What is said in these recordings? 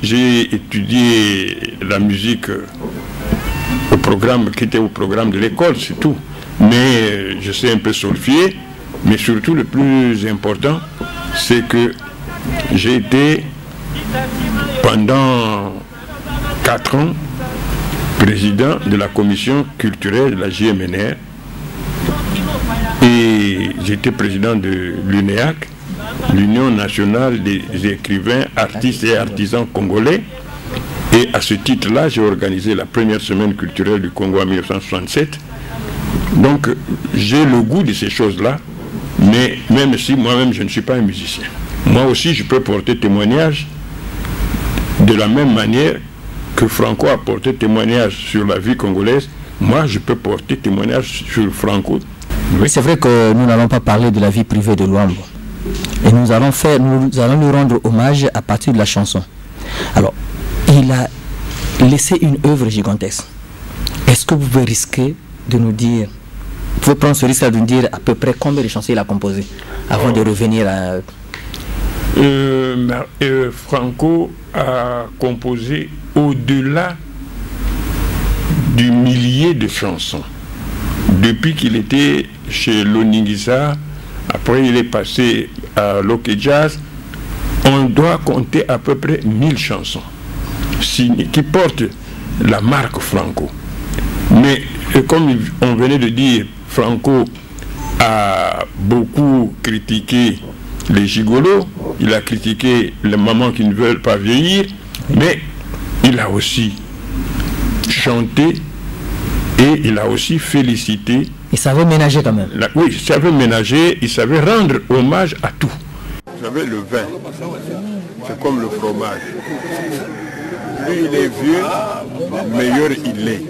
j'ai étudié la musique au programme qui était au programme de l'école, c'est tout. Mais je sais un peu solfier, mais surtout le plus important, c'est que j'ai été pendant 4 ans président de la commission culturelle de la JMNR et j'étais président de l'UNEAC, l'Union nationale des écrivains, artistes et artisans congolais. Et à ce titre-là, j'ai organisé la première semaine culturelle du Congo en 1967. Donc, j'ai le goût de ces choses-là, mais même si moi-même, je ne suis pas un musicien. Moi aussi, je peux porter témoignage de la même manière que Franco a porté témoignage sur la vie congolaise. Moi, je peux porter témoignage sur Franco. Oui, c'est vrai que nous n'allons pas parler de la vie privée de Luambo. Et nous allons lui rendre hommage à partir de la chanson. Alors, il a laissé une œuvre gigantesque. Est-ce que vous pouvez risquer de nous dire, vous pouvez prendre ce risque de nous dire à peu près combien de chansons il a composées avant de revenir à... Franco a composé au-delà du millier de chansons. Depuis qu'il était chez Loningisa, après il est passé à Loke Jazz, on doit compter à peu près 1000 chansons qui portent la marque Franco. Mais comme on venait de dire, Franco a beaucoup critiqué les gigolos, il a critiqué les mamans qui ne veulent pas vieillir, mais il a aussi chanté et il a aussi félicité. Il savait ménager quand même. Oui, il savait ménager, il savait rendre hommage à tout. Vous savez, le vin, c'est comme le fromage. Plus il est vieux, meilleur il est.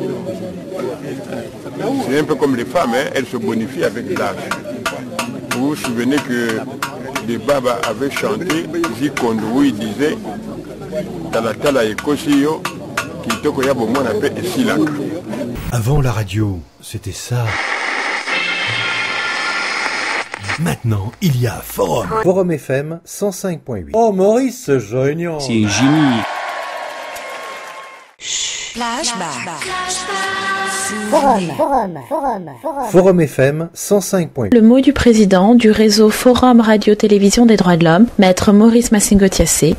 C'est un peu comme les femmes, hein, elles se bonifient avec l'âge. Vous vous souvenez que les Baba avaient chanté, Zikondo, où il disait Talatala et Kosio, Kitoko Yabomon appelle Silaka. Avant la radio, c'était ça. Maintenant, il y a Forum. Forum FM 105.8. Oh, Maurice, c'est génial. C'est Jimmy. Forum FM 105.8. Le mot du président du réseau Forum Radio-Télévision des droits de l'homme, Maître Maurice Massingo-Tiassé.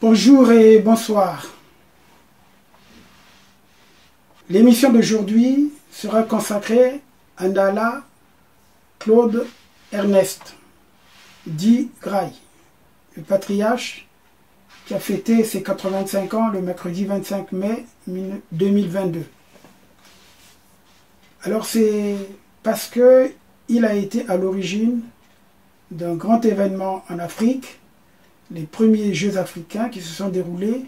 Bonjour et bonsoir. L'émission d'aujourd'hui sera consacrée à Ndala Claude Ernest, dit Graille, le patriarche qui a fêté ses 85 ans le mercredi 25 mai 2022. Alors c'est parce qu'il a été à l'origine d'un grand événement en Afrique, les premiers Jeux africains qui se sont déroulés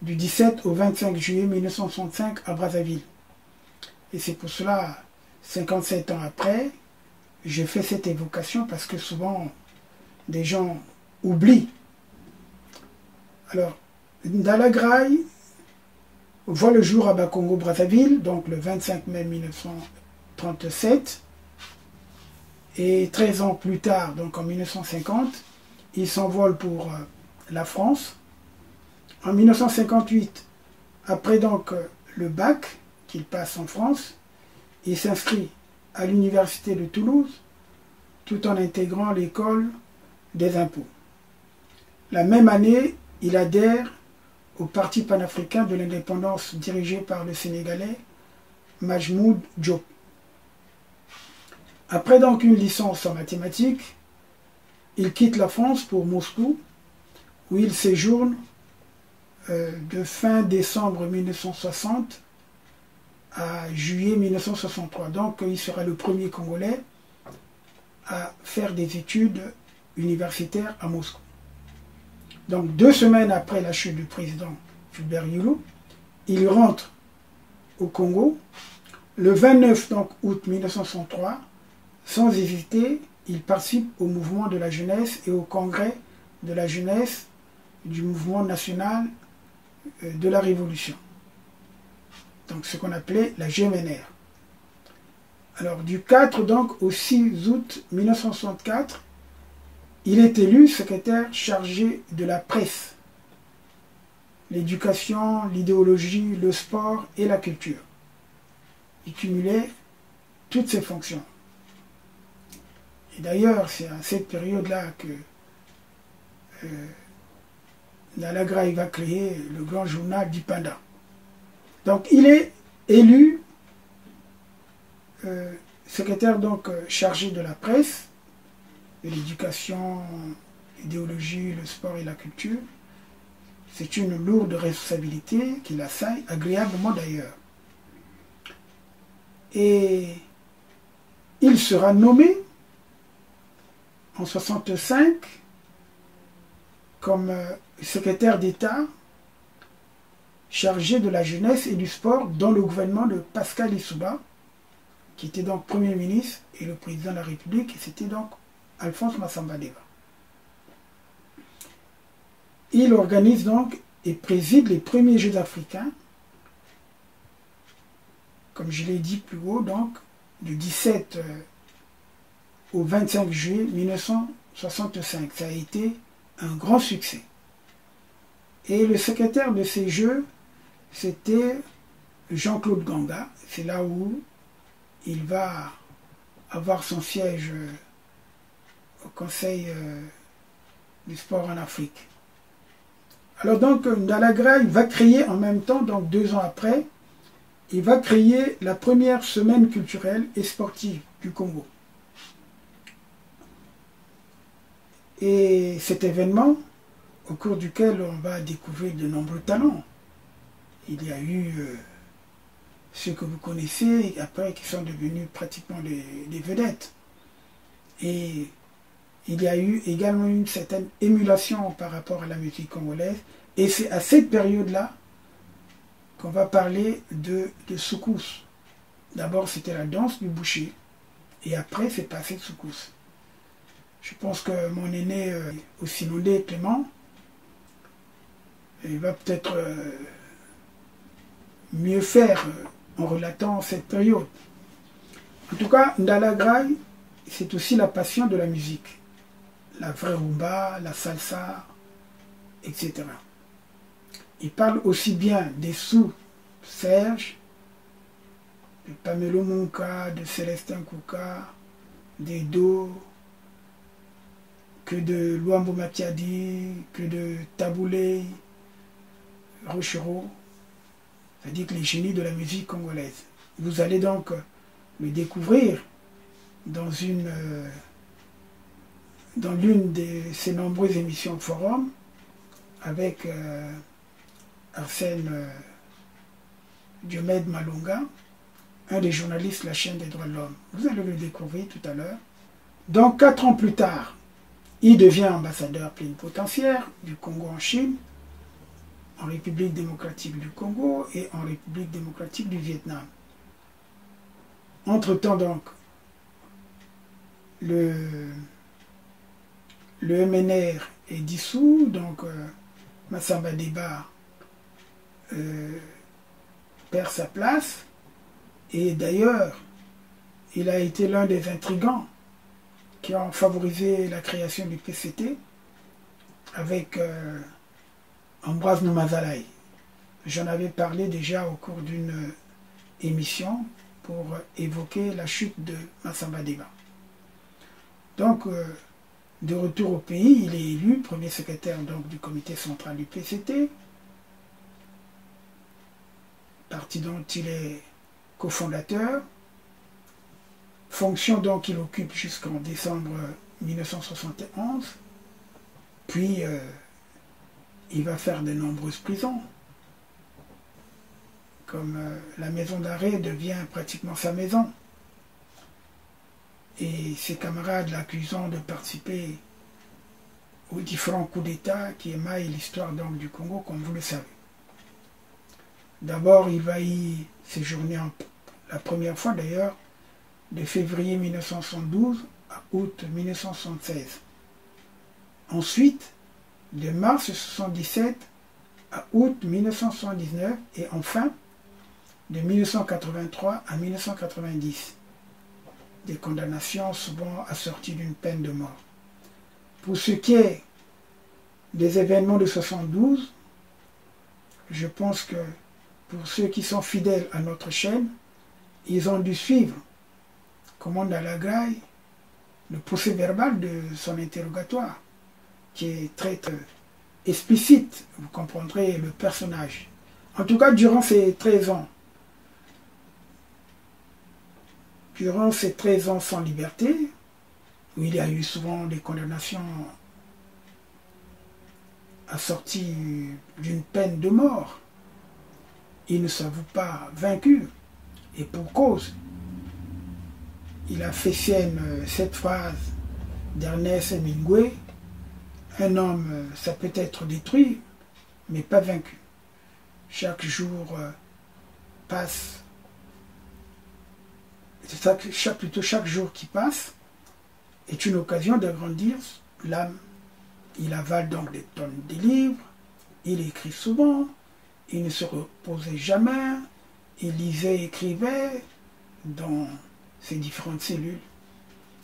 du 17 au 25 juillet 1965 à Brazzaville. Et c'est pour cela, 57 ans après, je fais cette évocation parce que souvent, des gens oublient. Alors, Ndala Graille voit le jour à Bakongo-Brazzaville, donc le 25 mai 1937. Et 13 ans plus tard, donc en 1950, il s'envole pour la France. En 1958, après donc le bac qu'il passe en France, il s'inscrit à l'université de Toulouse tout en intégrant l'école des impôts. La même année, il adhère au Parti panafricain de l'indépendance dirigé par le Sénégalais Majmoud Diop. Après donc une licence en mathématiques, il quitte la France pour Moscou, où il séjourne de fin décembre 1960 à juillet 1963. Donc il sera le premier Congolais à faire des études universitaires à Moscou. Donc 2 semaines après la chute du président Fulbert Yulu, il rentre au Congo. Le 29 donc, août 1963, sans hésiter, il participe au mouvement de la jeunesse et au congrès de la jeunesse du mouvement national de la Révolution. Donc ce qu'on appelait la GMNR. Alors du 4 donc au 6 août 1964, il est élu secrétaire chargé de la presse, l'éducation, l'idéologie, le sport et la culture. Il cumulait toutes ces fonctions. Et d'ailleurs, c'est à cette période-là que Ndalagra va créer le grand journal d'Ipanda. Donc il est élu secrétaire donc chargé de la presse, de l'éducation, l'idéologie, le sport et la culture. C'est une lourde responsabilité qui l'assaille, agréablement d'ailleurs. Et il sera nommé en 1965 comme secrétaire d'État chargé de la jeunesse et du sport dans le gouvernement de Pascal Lissouba, qui était donc Premier ministre et le président de la République, et c'était donc Alphonse Massamba Deba. Il organise donc et préside les premiers Jeux africains, comme je l'ai dit plus haut, donc du 17 au 25 juillet 1965. Ça a été un grand succès. Et le secrétaire de ces Jeux, c'était Jean-Claude Ganga. C'est là où il va avoir son siège au Conseil du sport en Afrique. Alors donc Ndalagra va créer en même temps, donc 2 ans après, il va créer la première semaine culturelle et sportive du Congo. Et cet événement, au cours duquel on va découvrir de nombreux talents. Il y a eu ceux que vous connaissez, et après qui sont devenus pratiquement des vedettes. Et il y a eu également une certaine émulation par rapport à la musique congolaise. Et c'est à cette période-là qu'on va parler de soukous. D'abord, c'était la danse du boucher. Et après, c'est passé de soukous. Je pense que mon aîné, Ossinondé Clément, il va peut-être mieux faire en relatant cette période. En tout cas, Ndalagra, c'est aussi la passion de la musique. La vraie rumba, la salsa, etc. Il parle aussi bien des Sous Serge, de Pamelo Monka, de Célestin Kouka, des Do, que de Luambo Matiadi, que de Taboulé, Rochereau, c'est-à-dire que les génies de la musique congolaise. Vous allez donc le découvrir dans l'une de ces nombreuses émissions forum avec Arsène Diomède Malonga, un des journalistes de la chaîne des droits de l'homme. Vous allez le découvrir tout à l'heure. Donc 4 ans plus tard, il devient ambassadeur plénipotentiaire du Congo en Chine, en République démocratique du Congo et en République démocratique du Vietnam. Entre-temps donc, le MNR est dissous, donc Massamba Deba perd sa place, et d'ailleurs, il a été l'un des intrigants qui ont favorisé la création du PCT avec Ambroise Noumazalaï. J'en avais parlé déjà au cours d'une émission pour évoquer la chute de Massamba Deba. Donc, de retour au pays, il est élu premier secrétaire donc, du comité central du PCT, parti dont il est cofondateur, fonction donc qu'il occupe jusqu'en décembre 1971, puis il va faire de nombreuses prisons, comme la maison d'arrêt devient pratiquement sa maison. Et ses camarades l'accusant de participer aux différents coups d'État qui émaillent l'histoire donc du Congo, comme vous le savez. D'abord, il va y séjourner la première fois d'ailleurs, de février 1972 à août 1976. Ensuite, de mars 1977 à août 1979 et enfin de 1983 à 1990. Des condamnations souvent assorties d'une peine de mort. Pour ce qui est des événements de 72, je pense que pour ceux qui sont fidèles à notre chaîne, ils ont dû suivre, comme on Dalagaï, le procès verbal de son interrogatoire, qui est très explicite, vous comprendrez le personnage. En tout cas, durant ces 13 ans sans liberté, où il y a eu souvent des condamnations assorties d'une peine de mort, il ne s'avoue pas vaincu, et pour cause. Il a fait sienne cette phrase d'Ernest Hemingway: un homme, ça peut être détruit, mais pas vaincu. Chaque jour passe, chaque jour qui passe est une occasion d'agrandir l'âme. Il avale donc des tonnes de livres, il écrit souvent, il ne se reposait jamais, il lisait et écrivait dans ses différentes cellules.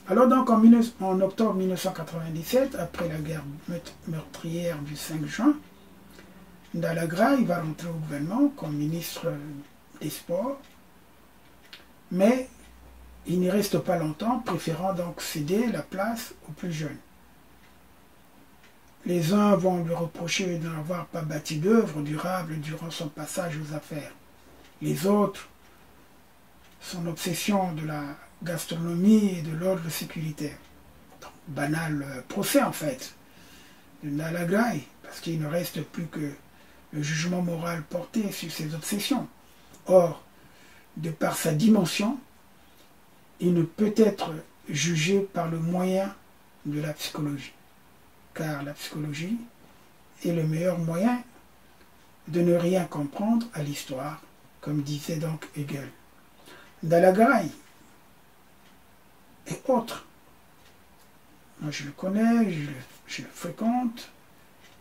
Alors donc en octobre 1997, après la guerre meurtrière du 5 juin, Dalagaï va rentrer au gouvernement comme ministre des Sports, mais il n'y reste pas longtemps, préférant donc céder la place aux plus jeunes. Les uns vont lui reprocher de n'avoir pas bâti d'œuvre durable durant son passage aux affaires. Les autres, son obsession de la gastronomie et de l'ordre sécuritaire. Donc, banal procès en fait de Dalagaï, parce qu'il ne reste plus que le jugement moral porté sur ses obsessions. Or, de par sa dimension, il ne peut être jugé par le moyen de la psychologie, car la psychologie est le meilleur moyen de ne rien comprendre à l'histoire, comme disait donc Hegel. Dalagaï et autres, moi je le connais, je le fréquente,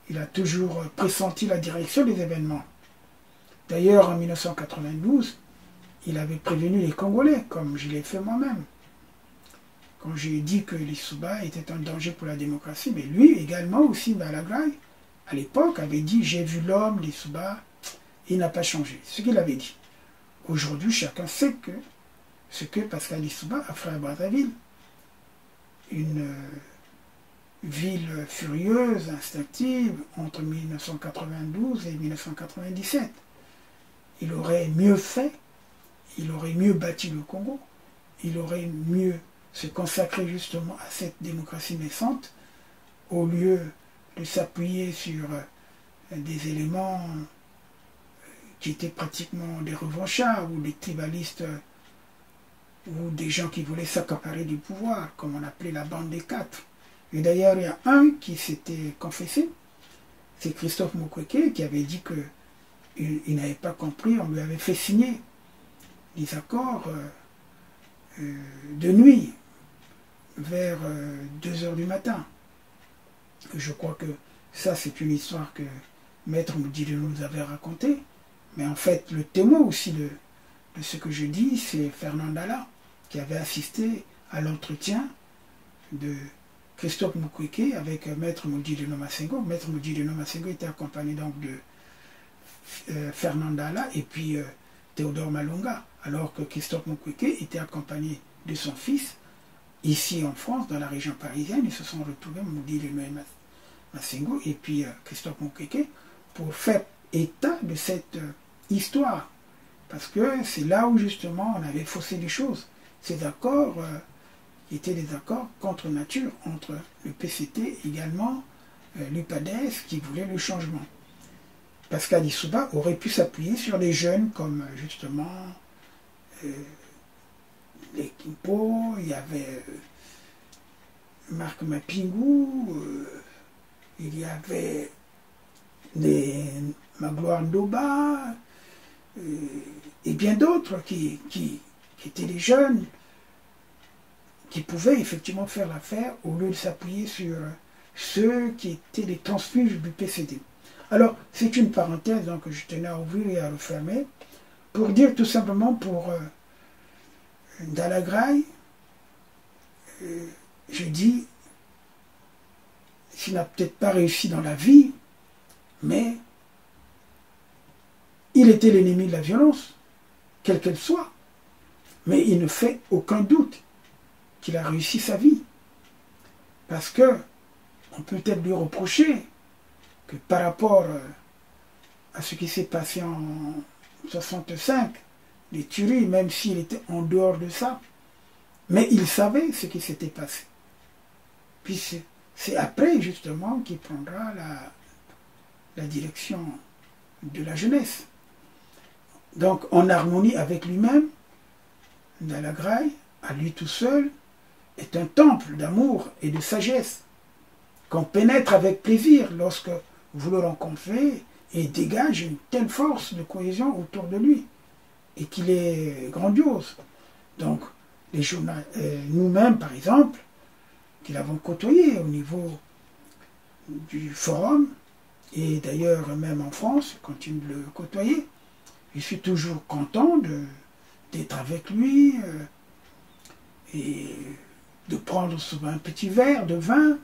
il a toujours pressenti la direction des événements. D'ailleurs, en 1992, il avait prévenu les Congolais, comme je l'ai fait moi-même, quand j'ai dit que l'Issouba était un danger pour la démocratie. Mais lui également aussi, Dalagaï, à l'époque, avait dit: j'ai vu l'homme, l'Issouba, il n'a pas changé. Ce qu'il avait dit. Aujourd'hui, chacun sait que ce que Pascal Lissouba a fait à Brazzaville, une ville furieuse, instinctive, entre 1992 et 1997. Il aurait mieux fait, il aurait mieux bâti le Congo, il aurait mieux se consacrer justement à cette démocratie naissante, au lieu de s'appuyer sur des éléments qui étaient pratiquement des revanchards ou des tribalistes ou des gens qui voulaient s'accaparer du pouvoir, comme on appelait la bande des quatre. Et d'ailleurs, il y a un qui s'était confessé, c'est Christophe Mukwege, qui avait dit qu'il n'avait pas compris, on lui avait fait signer des accords de nuit, vers 2 heures du matin. Je crois que ça, c'est une histoire que Maître Moudjidé nous avait racontée, mais en fait, le témoin aussi de ce que je dis, c'est Fernand Dala, qui avait assisté à l'entretien de Christophe Mukwege avec Maître Moudjidé Nomassengo. Maître Moudjidé Nomassengo était accompagné donc de Fernand Dala et puis Théodore Malonga, alors que Christophe Mukwege était accompagné de son fils. Ici en France, dans la région parisienne, ils se sont retrouvés, Moudjidé Nomassengo et puis Christophe Mukwege, pour faire état de cette histoire. Parce que c'est là où justement on avait faussé les choses. Ces accords étaient des accords contre nature entre le PCT et également l'UPADES qui voulait le changement. Pascal Lissouba aurait pu s'appuyer sur des jeunes comme justement les Kimpo, il y avait Marc Mapingou, il y avait Magloire Ndoba, et bien d'autres qui étaient des jeunes qui pouvaient effectivement faire l'affaire au lieu de s'appuyer sur ceux qui étaient les transfuges du PCD. Alors, c'est une parenthèse donc, que je tenais à ouvrir et à refermer pour dire tout simplement pour Dalagaï, je dis s'il n'a peut-être pas réussi dans la vie, mais il était l'ennemi de la violence, quelle qu'elle soit. Mais il ne fait aucun doute qu'il a réussi sa vie. Parce que on peut peut-être lui reprocher que par rapport à ce qui s'est passé en 65, les tueries, même s'il était en dehors de ça, mais il savait ce qui s'était passé. Puis c'est après, justement, qu'il prendra la direction de la jeunesse. Donc, en harmonie avec lui-même, Ndalagraye, à lui tout seul, est un temple d'amour et de sagesse qu'on pénètre avec plaisir lorsque vous le rencontrez et dégage une telle force de cohésion autour de lui et qu'il est grandiose. Donc, nous-mêmes, par exemple, qui l'avons côtoyé au niveau du forum, et d'ailleurs même en France, je continue de le côtoyer, je suis toujours content d'être avec lui et de prendre souvent un petit verre de vin,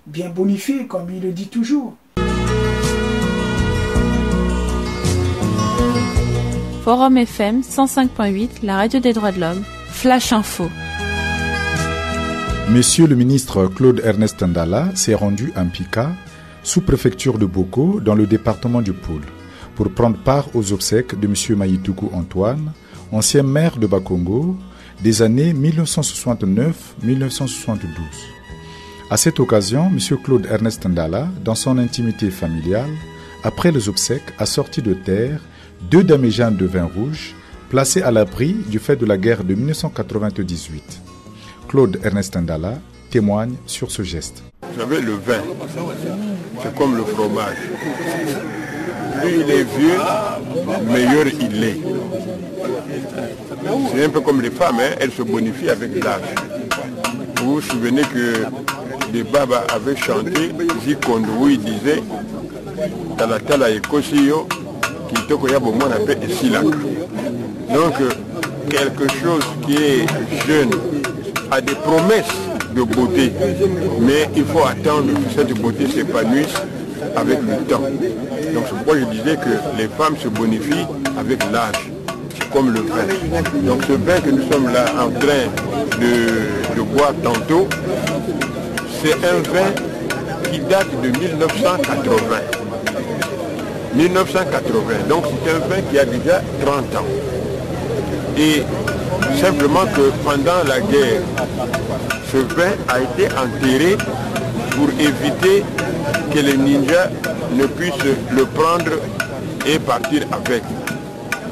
bien bonifié, comme il le dit toujours. Forum FM 105.8, la radio des droits de l'homme, Flash Info. Monsieur le ministre Claude Ernest Ndala s'est rendu à Mpika, sous-préfecture de Boko, dans le département du Pôle, pour prendre part aux obsèques de M. Mayitougou Antoine, ancien maire de Bakongo, des années 1969-1972. À cette occasion, M. Claude Ernest Ndala, dans son intimité familiale, après les obsèques, a sorti de terre 2 daméjans de vin rouge, placés à l'abri du fait de la guerre de 1998. Claude Ernest Ndala témoigne sur ce geste. Vous savez, le vin, c'est comme le fromage. Plus il est vieux, meilleur il est. C'est un peu comme les femmes, hein, elles se bonifient avec l'âge. Vous vous souvenez que les Baba avaient chanté Zikondo, où ils disaient Talatala et Kosiyo, Kitoko Yabomon appelle Silak. Donc, quelque chose qui est jeune a des promesses de beauté, mais il faut attendre que cette beauté s'épanouisse avec le temps. Donc c'est pourquoi je disais que les femmes se bonifient avec l'âge. C'est comme le vin. Donc ce vin que nous sommes là en train de boire tantôt, c'est un vin qui date de 1980. 1980, donc c'est un vin qui a déjà 30 ans. Et simplement que pendant la guerre, ce vin a été enterré pour éviter que les ninjas ne puissent le prendre et partir avec.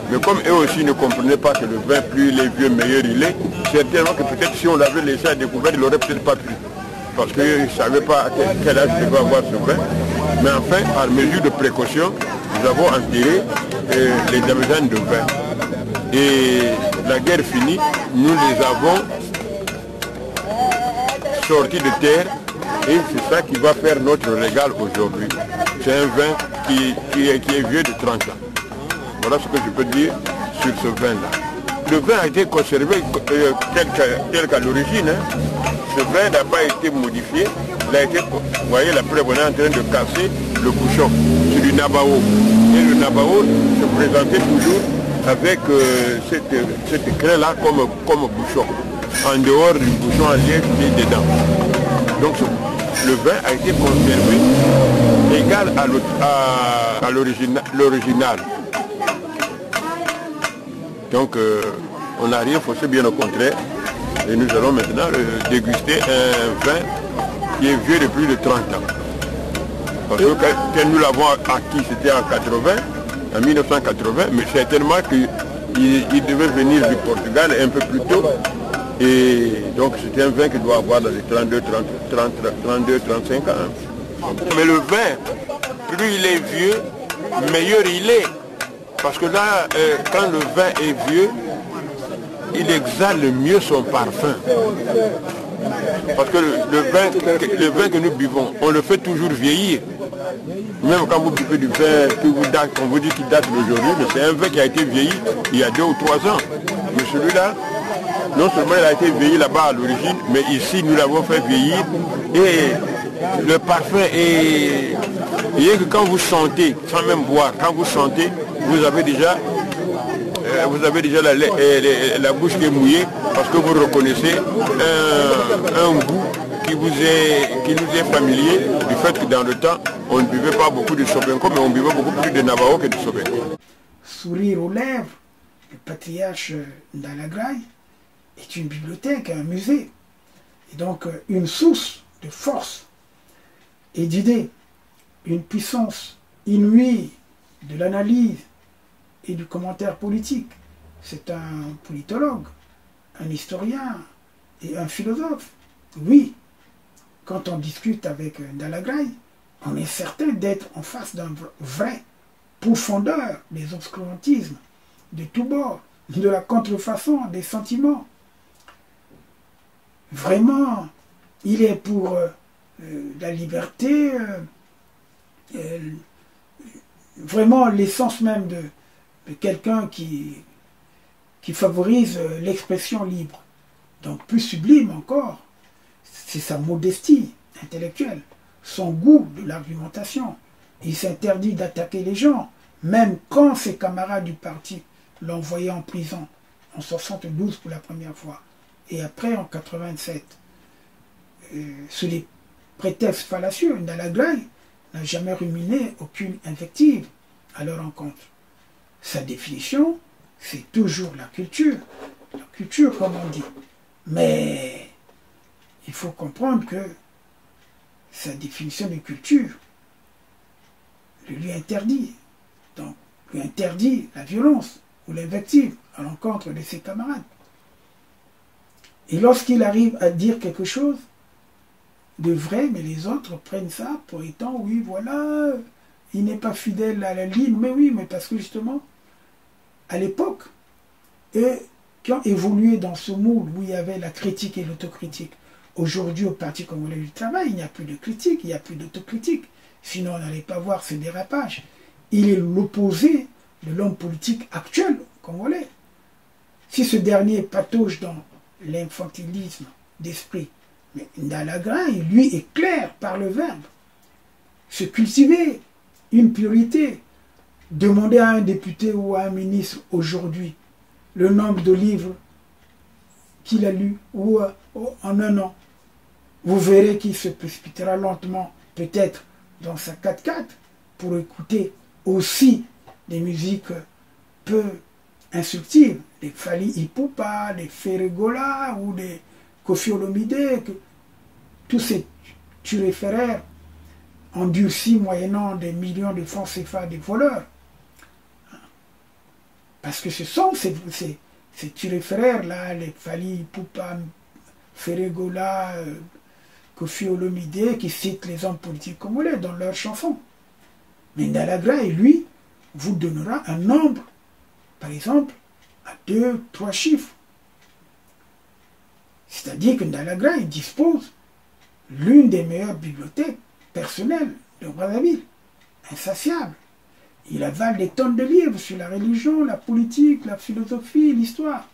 Mais comme eux aussi ne comprenaient pas que le vin, plus il est vieux, meilleur il est, certainement que peut-être si on l'avait laissé à découvert, il n'aurait peut-être pas pu. Parce qu'ils ne savaient pas à quel âge devait avoir ce vin. Mais enfin, par mesure de précaution, nous avons enterré les daméjans de vin. Et la guerre finie, nous les avons sortis de terre et c'est ça qui va faire notre régal aujourd'hui. C'est un vin qui est vieux de 30 ans. Voilà ce que je peux dire sur ce vin-là. Le vin a été conservé tel qu'à l'origine. Hein. Ce vin n'a pas été modifié. Il a été, vous voyez, la preuve, on est en train de casser le bouchon. C'est du Nabao. Et le Nabao se présentait toujours avec cette craie-là comme bouchon. En dehors du bouchon en liège qui est dedans. Donc le vin a été conservé égal à l'original. Donc on n'a rien faussé, bien au contraire. Et nous allons maintenant déguster un vin qui est vieux de plus de 30 ans. Parce que quand nous l'avons acquis, c'était en 1980, mais certainement qu'il devait venir du Portugal un peu plus tôt. Et donc c'était un vin qui doit avoir dans les 32, 35 ans. Mais le vin, plus il est vieux, meilleur il est. Parce que là, quand le vin est vieux, il exhale mieux son parfum. Parce que le vin que nous buvons, on le fait toujours vieillir. Même quand vous buvez du vin qu'on vous dit qu'il date d'aujourd'hui, mais c'est un vin qui a été vieilli il y a 2 ou 3 ans. Mais celui-là, non seulement il a été vieilli là-bas à l'origine, mais ici nous l'avons fait vieillir et le parfum est... Rien que quand vous sentez, sans même boire, quand vous sentez, vous avez déjà la bouche qui est mouillée parce que vous reconnaissez un goût qui nous est familier du fait que dans le temps, on ne buvait pas beaucoup de sobenko, mais on buvait beaucoup plus de Navajo que de sobenko. Sourire aux lèvres, le patriarche Ndalagraye est une bibliothèque, un musée, et donc une source de force et d'idées, une puissance inouïe de l'analyse et du commentaire politique. C'est un politologue, un historien et un philosophe. Oui, quand on discute avec Ndalagraye, on est certain d'être en face d'un vrai profondeur des obscurantismes, de tous bords, de la contrefaçon des sentiments. Vraiment, il est pour la liberté, vraiment l'essence même de quelqu'un qui favorise l'expression libre. Donc plus sublime encore, c'est sa modestie intellectuelle, son goût de l'argumentation. Il s'interdit d'attaquer les gens, même quand ses camarades du parti l'ont envoyé en prison en 72 pour la première fois, et après en 87. Sous les prétextes fallacieux, Ndalagraye n'a jamais ruminé aucune invective à leur encontre. Sa définition, c'est toujours la culture comme on dit. Mais il faut comprendre que sa définition de culture lui interdit. Donc, lui interdit la violence ou l'invective à l'encontre de ses camarades. Et lorsqu'il arrive à dire quelque chose de vrai, mais les autres prennent ça pour étant, oui, voilà, il n'est pas fidèle à la ligne, mais oui, mais parce que justement, à l'époque, et qui ont évolué dans ce moule où il y avait la critique et l'autocritique. Aujourd'hui, au Parti congolais du travail, il n'y a plus de critique, il n'y a plus d'autocritique. Sinon, on n'allait pas voir ce dérapage. Il est l'opposé de l'homme politique actuel congolais. Si ce dernier patauge dans l'infantilisme d'esprit, mais Ndalagraye, lui, est clair par le verbe. Se cultiver une priorité. Demander à un député ou à un ministre aujourd'hui le nombre de livres qu'il a lus ou en un an. Vous verrez qu'il se précipitera lentement, peut-être dans sa 4x4, pour écouter aussi des musiques peu instructives, des Fally Ipupa, des Ferregola ou des Koffi Olomide, tous ces turéféraires endurcis moyennant des millions de francs CFA des voleurs. Parce que ce sont ces turéféraires-là, les Fally Ipupa, Ferregola, Koffi Olomide, qui citent les hommes politiques congolais dans leurs chansons. Mais Ndalagraye, lui, vous donnera un nombre, par exemple, à 2, 3 chiffres. C'est-à-dire que Ndalagraye dispose l'une des meilleures bibliothèques personnelles de Brazzaville, insatiable. Il avale des tonnes de livres sur la religion, la politique, la philosophie, l'histoire.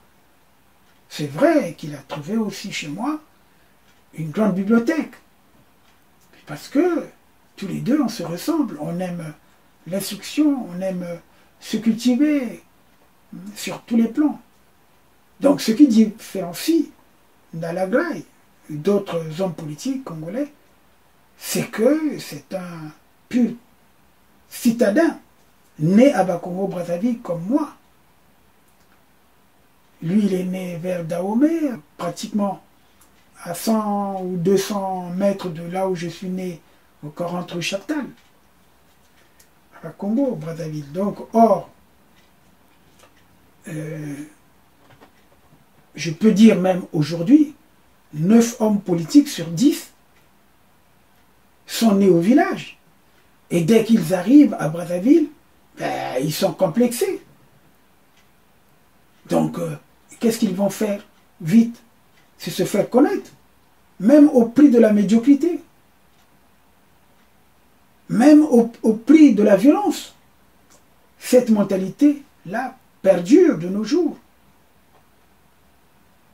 C'est vrai qu'il a trouvé aussi chez moi une grande bibliothèque. Parce que tous les deux, on se ressemble. On aime l'instruction, on aime se cultiver sur tous les plans. Donc ce qui différencie Ndalagraye et d'autres hommes politiques congolais, c'est que c'est un pur citadin, né à Bakongo-Brazzaville comme moi. Lui, il est né vers Dahomey, pratiquement à 100 ou 200 mètres de là où je suis né, au 40 rue Chaptal, à Bakongo-Brazzaville. Donc, or, je peux dire même aujourd'hui, 9 hommes politiques sur 10 sont nés au village. Et dès qu'ils arrivent à Brazzaville, ben, ils sont complexés. Donc, qu'est-ce qu'ils vont faire vite? C'est se faire connaître, même au prix de la médiocrité, même au prix de la violence. Cette mentalité-là perdure de nos jours.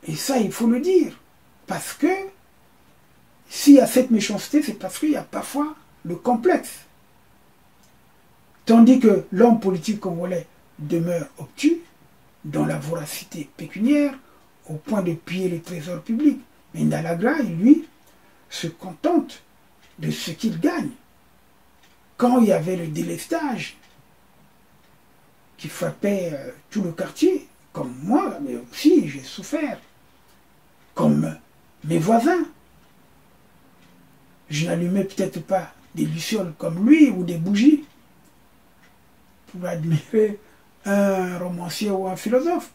Et ça, il faut le dire, parce que s'il y a cette méchanceté, c'est parce qu'il y a parfois le complexe. Tandis que l'homme politique congolais demeure obtus, dans la voracité pécuniaire, au point de piller le trésor public. Mais Ndalagraye, lui, se contente de ce qu'il gagne. Quand il y avait le délestage qui frappait tout le quartier, comme moi, mais aussi j'ai souffert, comme mes voisins, je n'allumais peut-être pas des lucioles comme lui ou des bougies pour admirer un romancier ou un philosophe.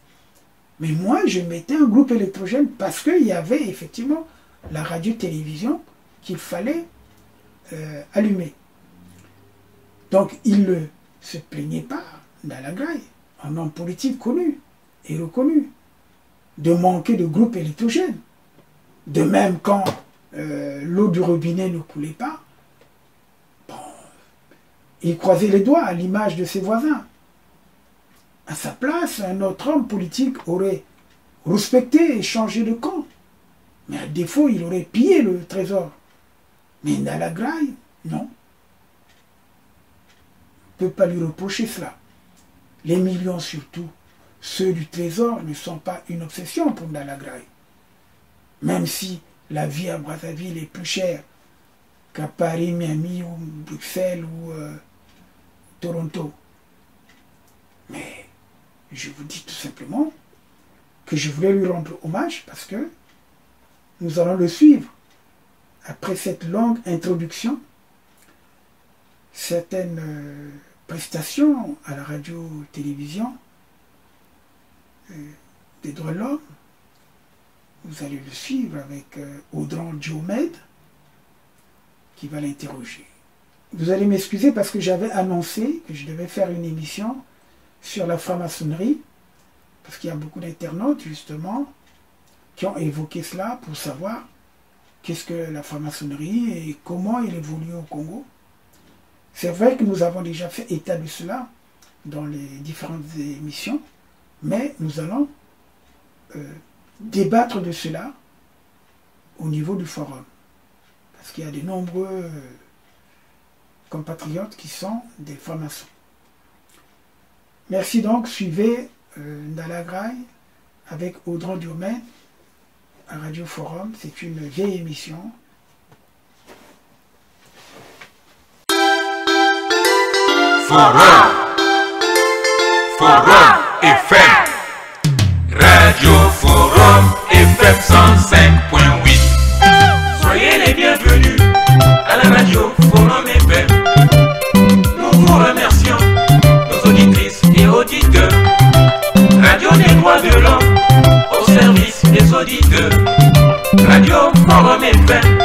Mais moi, je mettais un groupe électrogène parce qu'il y avait effectivement la radio-télévision qu'il fallait allumer. Donc, il ne se plaignait pas, Ndalagraye, un homme politique connu et reconnu, de manquer de groupe électrogène. De même, quand l'eau du robinet ne coulait pas, bon, il croisait les doigts à l'image de ses voisins. À sa place, un autre homme politique aurait respecté et changé de camp. Mais à défaut, il aurait pillé le trésor. Mais Ndalagraye, non. On ne peut pas lui reprocher cela. Les millions surtout, ceux du trésor, ne sont pas une obsession pour Ndalagraye. Même si la vie à Brazzaville est plus chère qu'à Paris, Miami, ou Bruxelles ou Toronto. Mais je vous dis tout simplement que je voulais lui rendre hommage parce que nous allons le suivre. Après cette longue introduction, certaines prestations à la radio-télévision des droits de l'homme, vous allez le suivre avec Audran Diomède qui va l'interroger. Vous allez m'excuser parce que j'avais annoncé que je devais faire une émission sur la franc-maçonnerie, parce qu'il y a beaucoup d'internautes justement qui ont évoqué cela pour savoir qu'est-ce que la franc-maçonnerie et comment il évolue au Congo. C'est vrai que nous avons déjà fait état de cela dans les différentes émissions, mais nous allons débattre de cela au niveau du forum, parce qu'il y a de nombreux compatriotes qui sont des francs-maçons. Merci donc, suivez Ndalagraye avec Audran Diomède à Radio Forum. C'est une vieille émission. Forum FM, Radio Forum FM 105.8. Soyez les bienvenus à la Radio Forum FM. Nous vous remercions, nos auditrices et auditeurs. Radio des droits de l'homme au service des auditeurs. Radio Forum FM,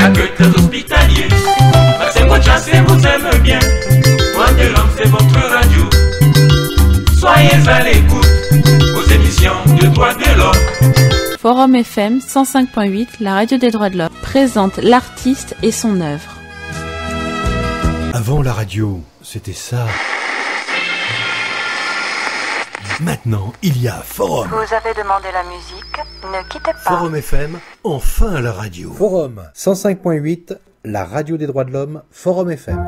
accueil très hospitalier. Maxime Chassé vous aime bien. Droits de l'homme, c'est votre radio. Soyez à l'écoute aux émissions de droits de l'homme. Forum FM 105.8, la radio des droits de l'homme, présente l'artiste et son œuvre. Avant la radio, c'était ça. Maintenant, il y a Forum. Vous avez demandé la musique, ne quittez pas. Forum FM, enfin la radio. Forum 105.8, la radio des droits de l'homme, Forum FM.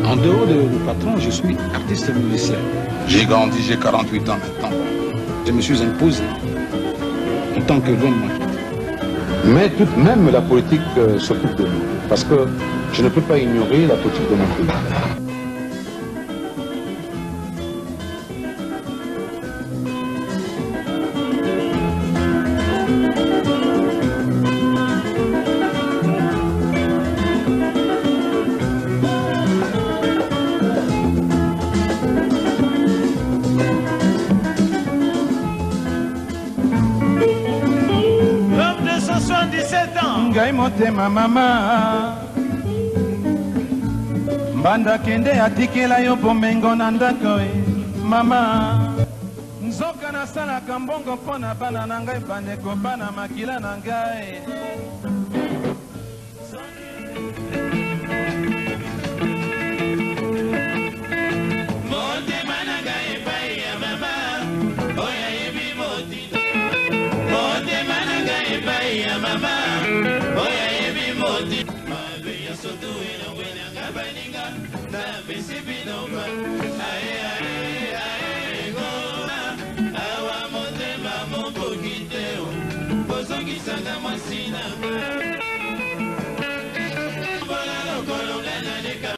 En dehors de patron, je suis artiste musicien. J'ai grandi, j'ai 48 ans maintenant. Je me suis imposé en tant que l'homme. Mais tout de même, la politique s'occupe de nous. Parce que je ne peux pas ignorer la politique de mon pays. motema mama mbanda kende atikela yo pomengo na ndako mama nzoka mboka nasalaka mbongo mpo na bana na ngai bandeko bana makila na ngai motema na ngai epai ya mama oyo ayebi motindo motema na ngai epai ya mama oyo ayebi motindo mabe nyonso tuwe na wenanga baninga na pesi binomba ae ae ae goma awa motema mokoki te bozongisanga mwasi na mbola lokolo ngai naleka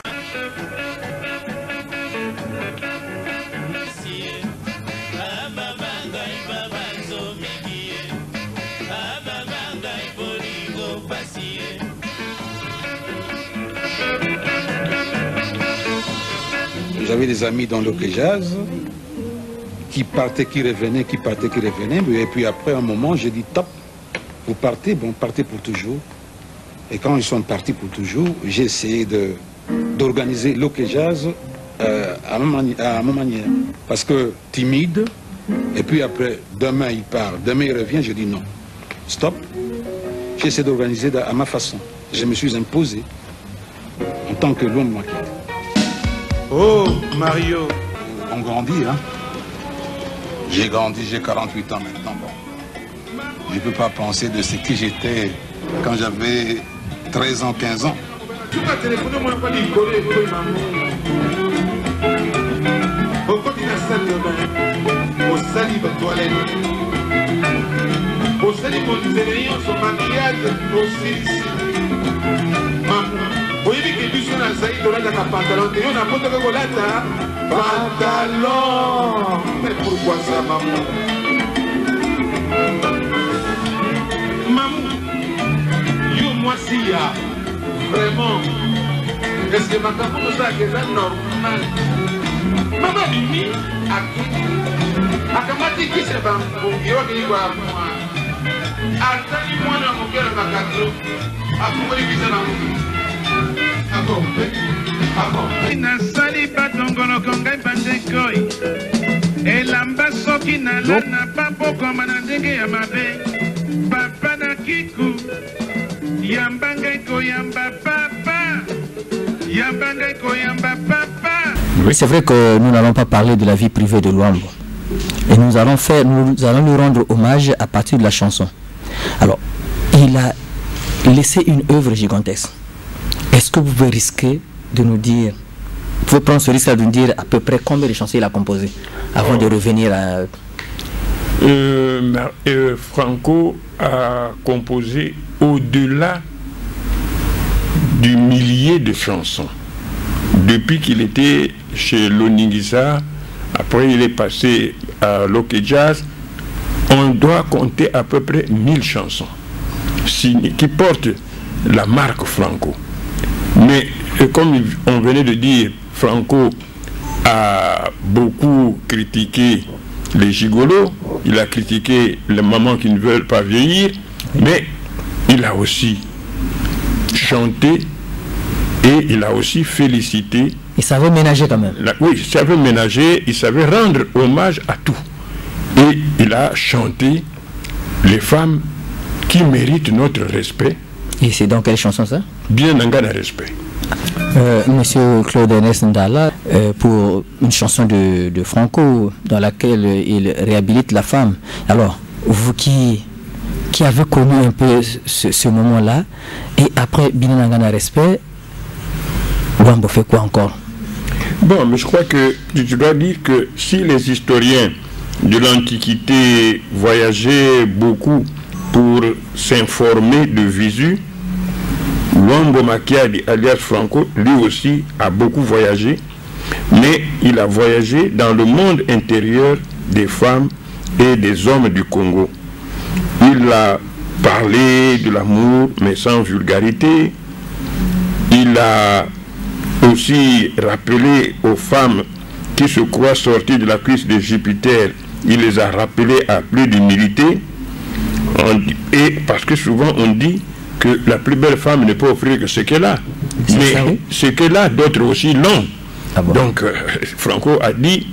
J'avais des amis dans le jazz qui partaient, qui revenaient, qui partaient, qui revenaient. Et puis après un moment, j'ai dit top, vous partez, bon, partez pour toujours. Et quand ils sont partis pour toujours, j'ai essayé d'organiser le jazz à ma manière. Parce que timide, et puis après, demain il part, demain il revient, je dis non, stop. J'ai essayé d'organiser à ma façon. Je me suis imposé en tant que l'homme maquette. Oh, Mario. On grandit, hein. J'ai grandi, j'ai 48 ans maintenant. Bon. Je ne peux pas penser de ce que j'étais quand j'avais 13 ans, 15 ans. oyebi ke biso na zai tolataka pantalon te yo na potaka kolata pantalon. Mais pourquoi ça, maman? Maman, yo mwasi ya vraiment est-ce que makambo ça que ça normal? Maman bimi akamati kise bambongi wakili kwa mwa atani mwana mokera kakatro akumuli kise na mwa nasali batongoloko ngai bandekoi elamba soki nalana babokoma na ndenge ya mabe papa na kiku yamba ngai koyamba papa yamba ngai koyamba papa. Oui, c'est vrai que nous n'allons pas parler de la vie privée de Luambo. Et nous allons lui rendre hommage à partir de la chanson. Alors, il a laissé une œuvre gigantesque. Est-ce que vous pouvez risquer de nous dire, vous pouvez prendre ce risque de nous dire à peu près combien de chansons il a composées avant de revenir à... Franco a composé au-delà du millier de chansons. Depuis qu'il était chez Loningisa, après il est passé à Loke Jazz, on doit compter à peu près 1000 chansons qui portent la marque Franco. Mais comme on venait de dire, Franco a beaucoup critiqué les gigolos, il a critiqué les mamans qui ne veulent pas vieillir, mais il a aussi chanté et il a aussi félicité. Il savait ménager quand même. Oui, il savait ménager, il savait rendre hommage à tout. Et il a chanté les femmes qui méritent notre respect. Et c'est dans quelle chanson ça? Bien en garde respect. Monsieur Claude Ernest Ndala, pour une chanson de Franco dans laquelle il réhabilite la femme. Alors, vous qui avez connu un peu ce moment-là, et après Bien en garde respect, Luambo fait quoi encore? Bon, mais je crois que je dois dire que si les historiens de l'Antiquité voyageaient beaucoup pour s'informer de visu, Luambo Makiadi, alias Franco, lui aussi a beaucoup voyagé, mais il a voyagé dans le monde intérieur des femmes et des hommes du Congo. Il a parlé de l'amour, mais sans vulgarité. Il a aussi rappelé aux femmes qui se croient sorties de la cuisse de Jupiter, il les a rappelées à plus d'humilité. Et parce que souvent on dit que la plus belle femme ne peut offrir que ce qu'elle a. Mais ce qu'elle a, d'autres aussi l'ont. Ah bon? Donc Franco a dit,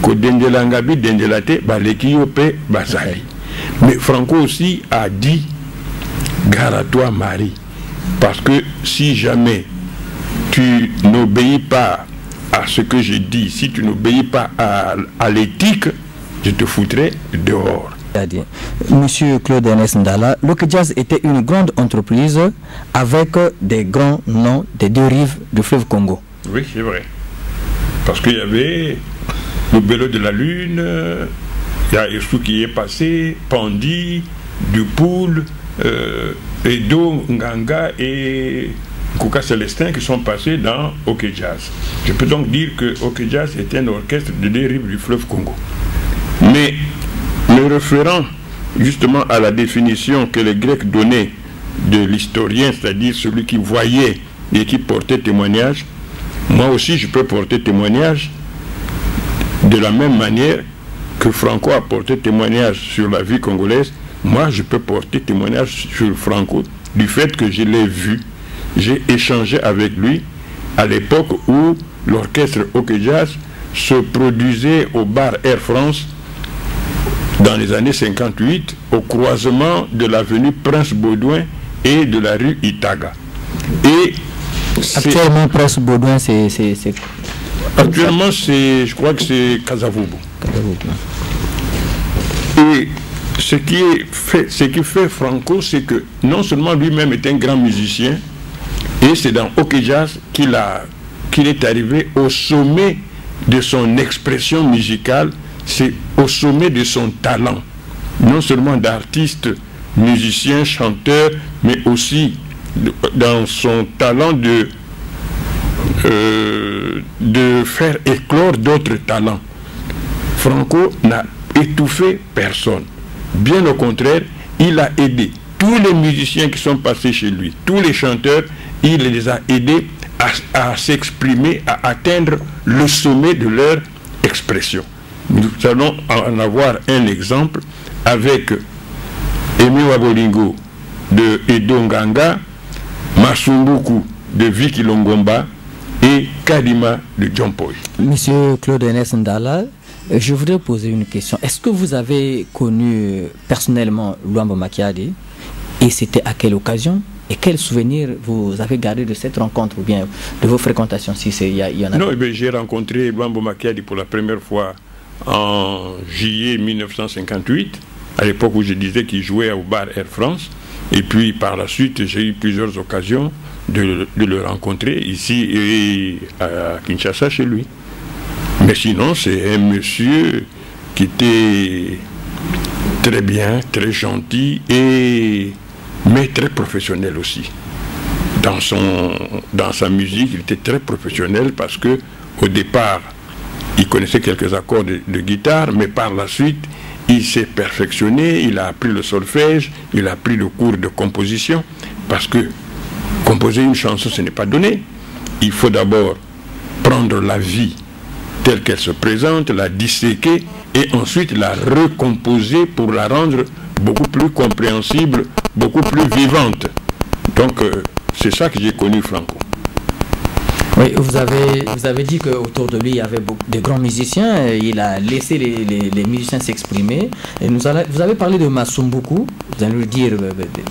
que Dendelangabi, Dendelate, Balekiope, Bazali. Mais Franco aussi a dit, gare à toi Marie, parce que si jamais tu n'obéis pas à ce que je dis, si tu n'obéis pas à l'éthique, je te foutrai dehors. Monsieur Claude Ernest Ndala, l'Okejaz était une grande entreprise avec des grands noms des deux rives du fleuve Congo. Oui, c'est vrai. Parce qu'il y avait le Bello de la Lune, il y a Essou qui est passé, Pandi, Dupoul, Edo, Nganga et Kouka Célestin qui sont passés dans Okejaz. Je peux donc dire que Okejaz était un orchestre de deux rives du fleuve Congo. Mais me référant justement à la définition que les Grecs donnaient de l'historien, c'est-à-dire celui qui voyait et qui portait témoignage, moi aussi je peux porter témoignage de la même manière que Franco a porté témoignage sur la vie congolaise. Moi je peux porter témoignage sur Franco du fait que je l'ai vu, j'ai échangé avec lui à l'époque où l'orchestre Okejaz se produisait au bar Air France dans les années 58, au croisement de l'avenue Prince Baudouin et de la rue Itaga. Et actuellement, Prince Baudouin, c'est... Actuellement, je crois que c'est Kasavubu. Et ce qui fait Franco, c'est que non seulement lui-même est un grand musicien, et c'est dans Okejaz qu'il est arrivé au sommet de son expression musicale, c'est au sommet de son talent, non seulement d'artiste, musicien, chanteur, mais aussi dans son talent de faire éclore d'autres talents. Franco n'a étouffé personne. Bien au contraire, il a aidé tous les musiciens qui sont passés chez lui, tous les chanteurs, il les a aidés à s'exprimer, à atteindre le sommet de leur expression. Nous allons en avoir un exemple avec Aimé Wabolingo de Edo Nganga, Masumbuku de Vicky Longomba et Kadima de John Poy. Monsieur Claude Ernest Ndala, je voudrais poser une question. Est-ce que vous avez connu personnellement Luambo Makiadi et c'était à quelle occasion? Et quel souvenir vous avez gardé de cette rencontre ou bien de vos fréquentations si il y en a? Non, j'ai rencontré Luambo Makiadi pour la première fois en juillet 1958, à l'époque où je disais qu'il jouait au bar Air France. Et puis par la suite, j'ai eu plusieurs occasions de le rencontrer ici et à Kinshasa chez lui. Mais sinon, c'est un monsieur qui était très bien, très gentil, mais très professionnel aussi. Dans sa musique, il était très professionnel parce que au départ, il connaissait quelques accords de guitare, mais par la suite, il s'est perfectionné, il a appris le solfège, il a appris le cours de composition, parce que composer une chanson, ce n'est pas donné. Il faut d'abord prendre la vie telle qu'elle se présente, la disséquer, et ensuite la recomposer pour la rendre beaucoup plus compréhensible, beaucoup plus vivante. Donc, c'est ça que j'ai connu Franco. Oui, vous avez dit qu'autour de lui, il y avait de grands musiciens. Il a laissé les musiciens s'exprimer. Vous avez parlé de Masumbuku. Vous allez nous dire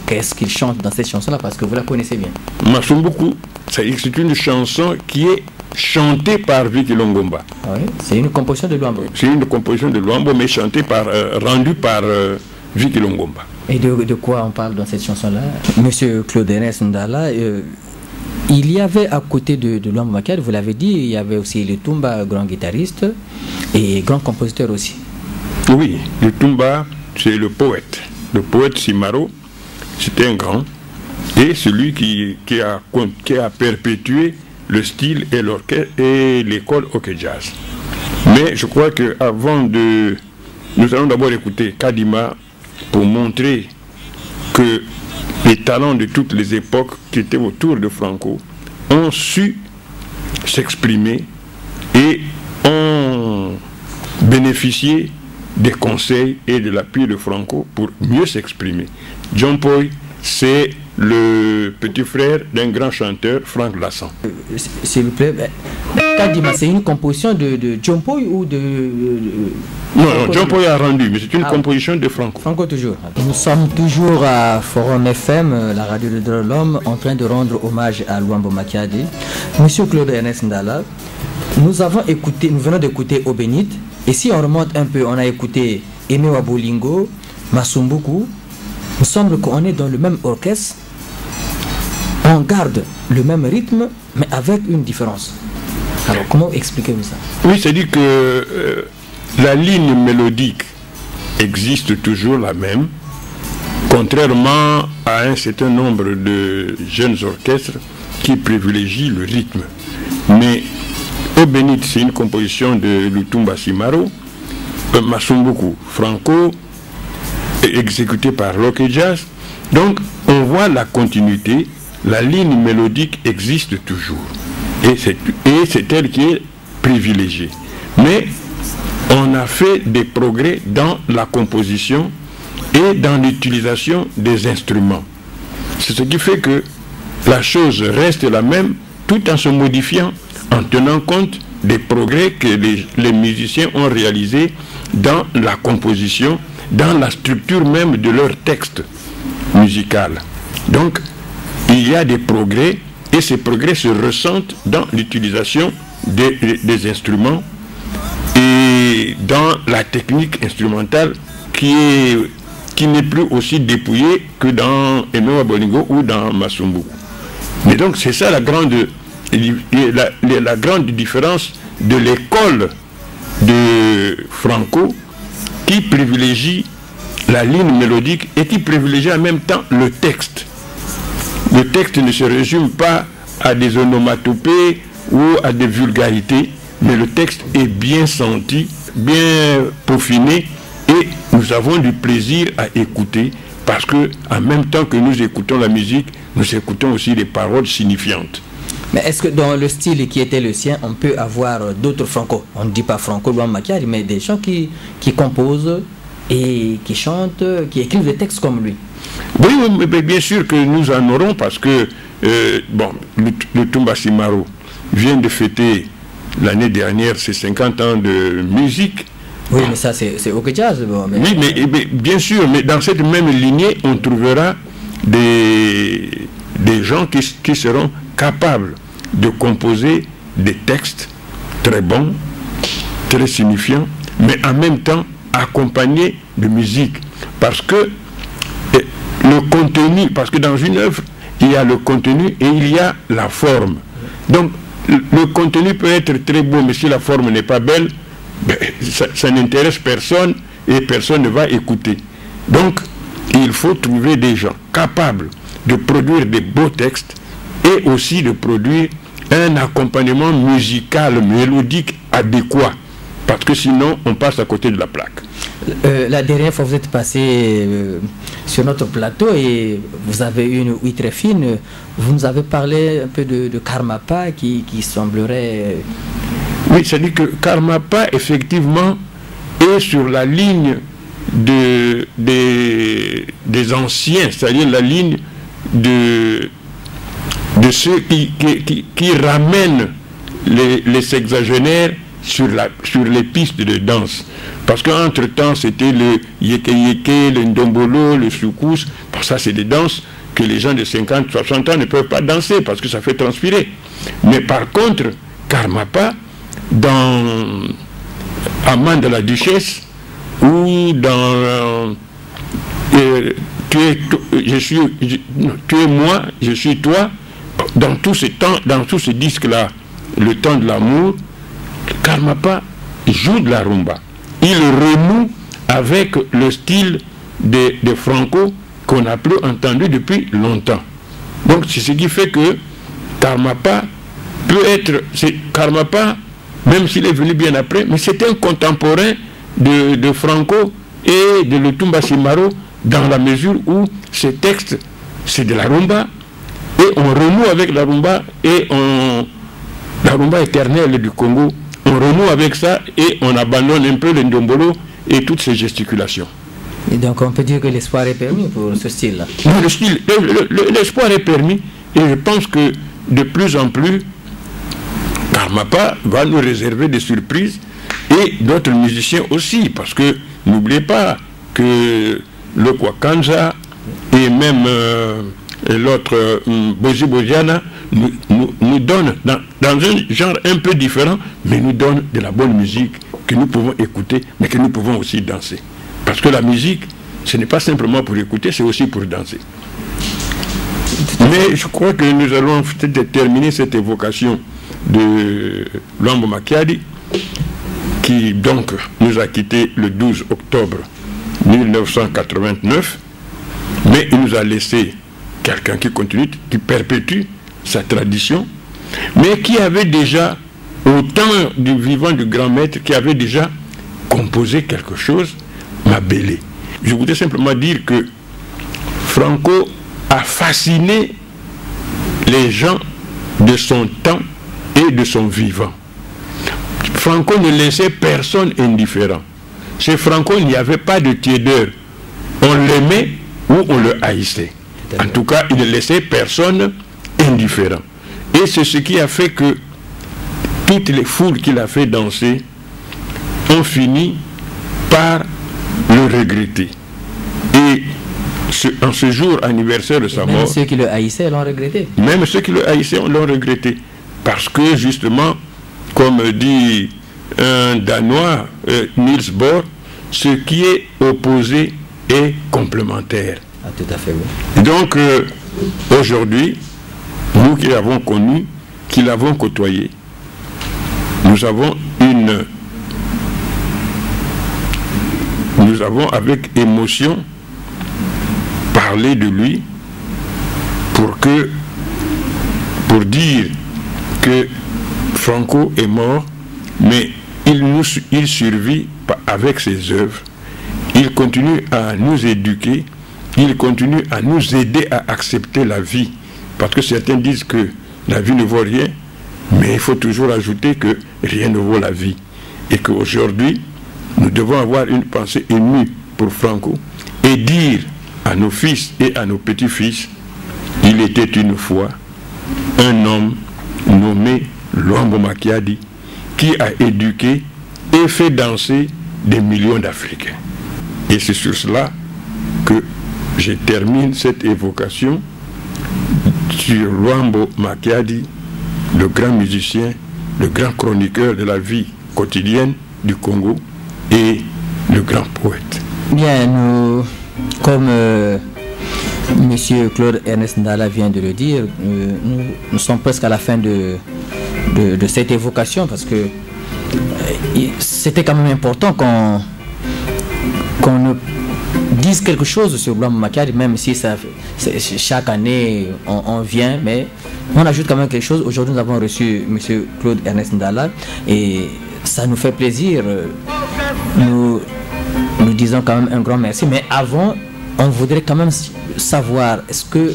qu'est-ce qu'il chante dans cette chanson-là, parce que vous la connaissez bien. Masumbuku, c'est une chanson qui est chantée par Vicky Longomba. Oui, c'est une composition de Luambo. C'est une composition de Luambo, mais chantée rendue par Vicky Longomba. Et de quoi on parle dans cette chanson-là? Monsieur Claude Ernest Ndala, il y avait à côté de Luambo Makiadi, vous l'avez dit, il y avait aussi le Tumba, grand guitariste et grand compositeur aussi. Oui, le Tumba, c'est le poète. Le poète Simaro, c'était un grand. Et celui qui a perpétué le style et l'orchestre et l'école Okejaz. Mais je crois qu'avant de... Nous allons d'abord écouter Kadima pour montrer que les talents de toutes les époques qui étaient autour de Franco ont su s'exprimer et ont bénéficié des conseils et de l'appui de Franco pour mieux s'exprimer. John Poy, c'est le petit frère d'un grand chanteur, Franck Lassan. S'il vous plaît, Kadima, c'est une composition de Djompoy ou de... Non, Djompoy a rendu, mais c'est une composition de Franco. Franco toujours. Nous sommes toujours à Forum FM, la radio de l'homme, en train de rendre hommage à Luambo Makiadi. Monsieur Claude Ernest Ndala, nous venons d'écouter Obénit, et si on remonte un peu, on a écouté Aimé Wabolingo, Masumbuku. Il semble qu'on est dans le même orchestre, on garde le même rythme, mais avec une différence. Alors, comment expliquez-vous ça? Oui, c'est-à-dire que la ligne mélodique existe toujours la même, contrairement à un certain nombre de jeunes orchestres qui privilégient le rythme. Mais Obénit, c'est une composition de Lutumba Simaro, Masumbuku, Franco, exécuté par Rock Jazz. Donc on voit la continuité, la ligne mélodique existe toujours et c'est elle qui est privilégiée. Mais on a fait des progrès dans la composition et dans l'utilisation des instruments. C'est ce qui fait que la chose reste la même tout en se modifiant, en tenant compte des progrès que les musiciens ont réalisés dans la composition, dans la structure même de leur texte musical. Donc, il y a des progrès, et ces progrès se ressentent dans l'utilisation des instruments et dans la technique instrumentale qui n'est plus aussi dépouillée que dans Aimé Wabolingo ou dans Masumbuku. Mais donc, c'est ça la grande différence de l'école de Franco, qui privilégie la ligne mélodique et qui privilégie en même temps le texte. Le texte ne se résume pas à des onomatopées ou à des vulgarités, mais le texte est bien senti, bien peaufiné, et nous avons du plaisir à écouter, parce que en même temps que nous écoutons la musique, nous écoutons aussi des paroles signifiantes. Mais est-ce que dans le style qui était le sien, on peut avoir d'autres Franco? On ne dit pas Franco Luambo Makiadi, mais des gens qui composent et qui chantent, qui écrivent des textes comme lui. Oui, mais bien sûr que nous en aurons, parce que Lutumba Simaro vient de fêter l'année dernière ses 50 ans de musique. Oui, mais ça c'est Rock Jazz. Bon, mais... Oui, mais bien sûr, mais dans cette même lignée, on trouvera des gens qui seront capables de composer des textes très bons, très signifiants, mais en même temps accompagnés de musique. Parce que le contenu, parce que dans une œuvre, il y a le contenu et il y a la forme. Donc, le contenu peut être très beau, mais si la forme n'est pas belle, ben, ça n'intéresse personne et personne ne va écouter. Donc, il faut trouver des gens capables de produire des beaux textes et aussi de produire un accompagnement musical, mélodique adéquat. Parce que sinon, on passe à côté de la plaque. La dernière fois, vous êtes passé sur notre plateau et vous avez eu une ouïe très fine. Vous nous avez parlé un peu de Karmapa qui semblerait... Oui, c'est-à-dire que Karmapa, effectivement, est sur la ligne des anciens, c'est-à-dire la ligne de ceux qui ramènent les sexagénaires sur les pistes de danse. Parce qu'entre-temps, c'était le yeke-yeke, le ndombolo, le soukous. Pour ça, c'est des danses que les gens de 50, 60 ans ne peuvent pas danser parce que ça fait transpirer. Mais par contre, Karmapa, dans Amant de la Duchesse, ou dans tu es moi, je suis toi, dans tout ce disque-là, le temps de l'amour, Karmapa joue de la rumba. Il renoue avec le style de Franco qu'on n'a plus entendu depuis longtemps. Donc c'est ce qui fait que Karmapa peut être... Karmapa, même s'il est venu bien après, mais c'est un contemporain de Franco et de Lutumba Simaro, dans la mesure où ces textes, c'est de la rumba, et on renoue avec la rumba, et la rumba éternelle du Congo, on renoue avec ça, et on abandonne un peu le ndombolo et toutes ces gesticulations. Et donc on peut dire que l'espoir est permis pour ce style-là. L'espoir est permis, et je pense que de plus en plus, Karmapa va nous réserver des surprises, et d'autres musiciens aussi, parce que n'oubliez pas que le Kwakanza et même l'autre Boji Bojiana nous donne dans un genre un peu différent, mais nous donne de la bonne musique que nous pouvons écouter, mais que nous pouvons aussi danser. Parce que la musique, ce n'est pas simplement pour écouter, c'est aussi pour danser. Mais je crois que nous allons peut-être terminer cette évocation de Luambo Makiadi, qui donc nous a quittés le 12 octobre 1989, mais il nous a laissé quelqu'un qui continue, qui perpétue sa tradition, mais qui avait déjà, au temps du vivant du grand maître, qui avait déjà composé quelque chose, Mabélé. Je voudrais simplement dire que Franco a fasciné les gens de son temps et de son vivant. Franco ne laissait personne indifférent. Chez Franco, il n'y avait pas de tiédeur. On l'aimait ou on le haïssait. En tout cas, il ne laissait personne indifférent. Et c'est ce qui a fait que toutes les foules qu'il a fait danser ont fini par le regretter. Et en ce jour anniversaire de sa mort... Même ceux qui le haïssaient l'ont regretté. Même ceux qui le haïssaient l'ont regretté. Parce que justement, comme dit un Danois, Niels Bohr, ce qui est opposé est complémentaire. Ah, tout à fait, oui. Donc, aujourd'hui, nous qui l'avons connu, qui l'avons côtoyé, nous avons avec émotion parlé de lui pour dire que Franco est mort, mais il survit avec ses œuvres. Il continue à nous éduquer, il continue à nous aider à accepter la vie. Parce que certains disent que la vie ne vaut rien, mais il faut toujours ajouter que rien ne vaut la vie. Et qu'aujourd'hui, nous devons avoir une pensée émue pour Franco et dire à nos fils et à nos petits-fils, il était une fois un homme nommé Luambo Makiadi qui a éduqué et fait danser des millions d'Africains. Et c'est sur cela que je termine cette évocation sur Luambo Makiadi, le grand musicien, le grand chroniqueur de la vie quotidienne du Congo et le grand poète. Bien, nous, comme Monsieur Claude Ernest Ndala vient de le dire, nous sommes presque à la fin de cette évocation, parce que c'était quand même important qu'on ne dise quelque chose sur Luambo Makiadi, même si chaque année on vient, mais on ajoute quand même quelque chose. Aujourd'hui, nous avons reçu Monsieur Claude Ernest Ndala et ça nous fait plaisir. Nous disons quand même un grand merci, mais avant, on voudrait quand même savoir, est-ce que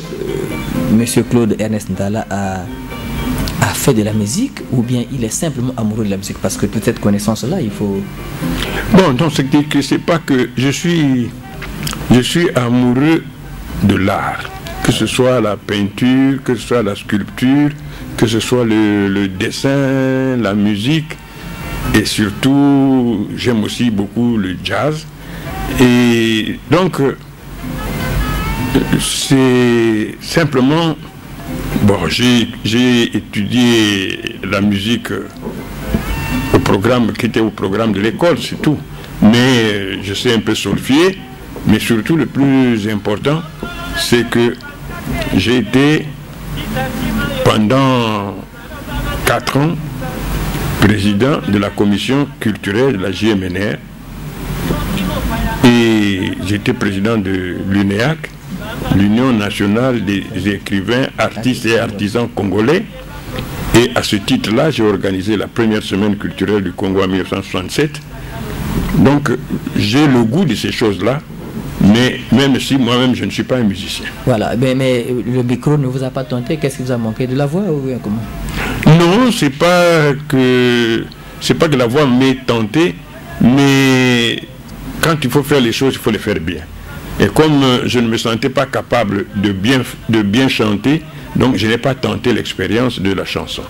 Monsieur Claude Ernest Ndala a fait de la musique, ou bien il est simplement amoureux de la musique? Parce que toute cette connaissance-là, il faut... Bon, donc c'est pas que je suis amoureux de l'art, que ce soit la peinture, que ce soit la sculpture, que ce soit le dessin, la musique, et surtout j'aime aussi beaucoup le jazz. Et donc c'est simplement, bon, j'ai étudié la musique au programme qui était au programme de l'école, c'est tout, mais je sais un peu solfier. Mais surtout, le plus important, c'est que j'ai été pendant 4 ans président de la commission culturelle de la JMNR, et j'étais président de l'UNEAC, l'Union nationale des écrivains, artistes et artisans congolais. Et à ce titre-là, j'ai organisé la première semaine culturelle du Congo en 1967. Donc, j'ai le goût de ces choses-là. Mais même si moi-même je ne suis pas un musicien. Voilà, mais le micro ne vous a pas tenté? Qu'est-ce qui vous a manqué? De la voix ou bien comment? Non, c'est pas que la voix m'ait tenté, mais quand il faut faire les choses, il faut les faire bien. Et comme je ne me sentais pas capable de bien chanter, donc je n'ai pas tenté l'expérience de la chanson.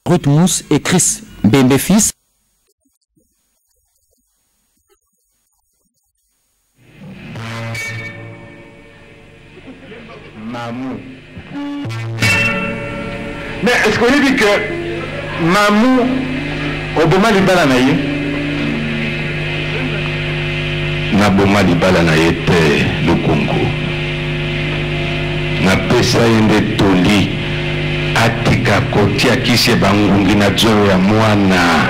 Ruth Mousse et Chris Bembe fils. Mamou. Mais est-ce qu'on dit que Mamou Obama Libala Naye Naboma Libala Naye te le Congo. Na pesa yende toli. Atika kotia kise bangungi na joyo ya mwana.